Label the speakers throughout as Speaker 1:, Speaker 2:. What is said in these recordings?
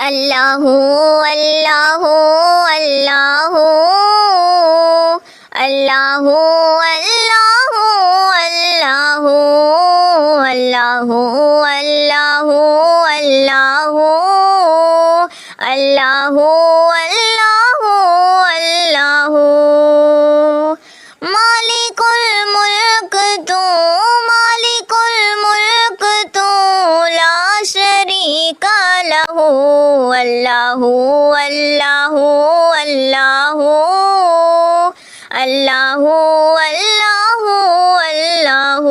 Speaker 1: اللہ اللہ اللہ اللہ اللہ اللہ اللہ اللہ اللہ اللہ مالک الملک تو مالک الملک تو لا شریک لہ اللہ اللہ اللہ اللہ اللہ اللہ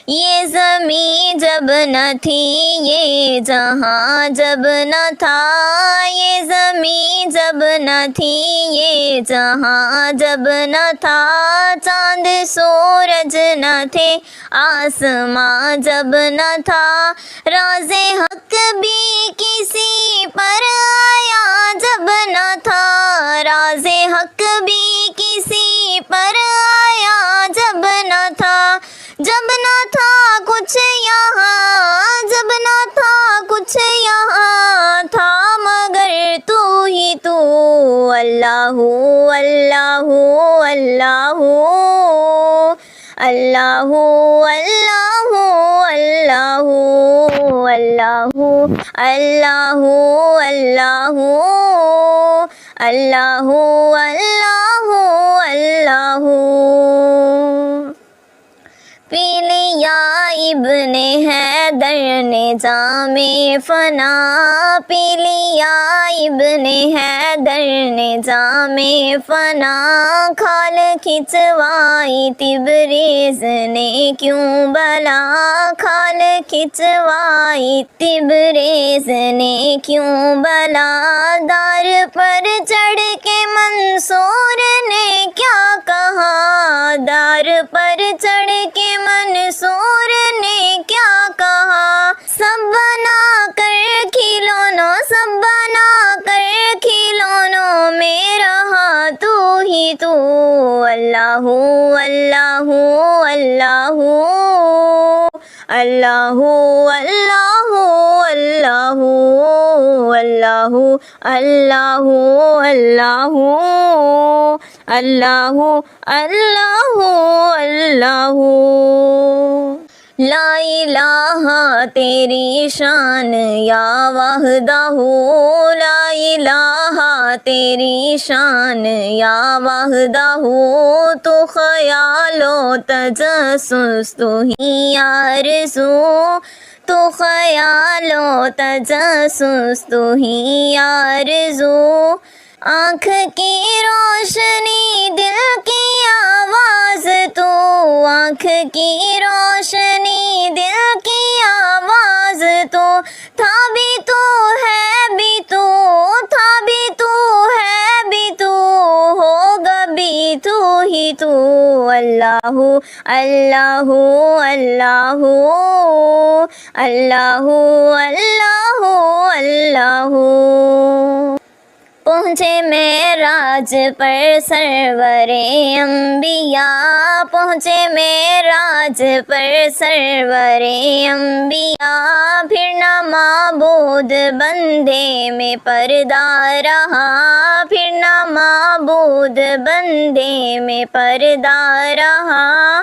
Speaker 1: یہ زمین جب نہ تھی یہ جہاں جب نہ تھا یہ زمین جب نہ تھی یہ جہاں جب نہ تھا چاند سورج نہ تھے آسماں جب نہ تھا راز حق بھی کسی پر آیا جب نہ تھا راز حق بھی کسی پر آیا جب نہ تھا کچھ یہاں جب نہ تھا کچھ یہاں تھا مگر تو ہی تو اللہ اللہ اللہ اللہ اللہ اللہ اللہ اللہ اللہ اللہ اللہ پی لیا ابن حیدر نے جام فنا پی لیا ابن حیدر نے جام فنا کھال کھچوائی تبریز نے کیوں بلا کھال کھچوائی تبریز نے کیوں بلا دار پر چڑھ کے منصور نے کیا کہا دار پر چڑھ کے منصور نے کیا کہا سب بنا کر کھلونوں سب بنا کر کھلونوں میں رہا تو ہی تو اللہ اللہ اللہ اللہ اللہ اللہ اللہ اللہ اللہ اللہ اللہ لا الہ تیری شان یا وحدہ لا الہ تیری شان یا وحدہ تو خیال و تجسس تو ہی آرزو تو خیال و تجسس تو ہی آرزو آنکھ کی روشنی دل کی آواز تو آنکھ کی روشنی دل کی آواز تو تھا بھی تو ہے بھی تو تھا بھی تو ہے بھی تو ہوگا بھی تو ہی تو اللہ اللہ اللہ اللہ اللہ اللہ پہنچے معراج پر سرور انبیاء پہنچے معراج پر سرور انبیاء پھر نہ معبود بندے میں پردہ رہا پھر نہ معبود بندے میں پردہ رہا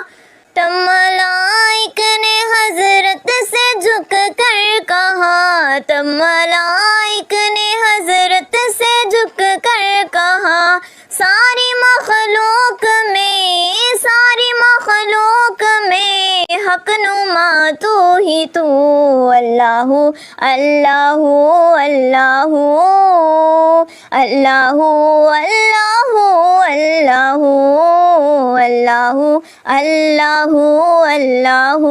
Speaker 1: تب ملائک نے حضرت سے جھک کر کہا تب ملائک نے حضرت سے جھک کر کہا ساری مخلوق میں حق نما تو ہی تو اللہ اللہ اللہ اللہ اللہ اللہ اللہ اللہ اللہ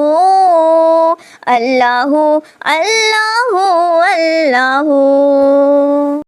Speaker 1: اللہ اللہ اللہ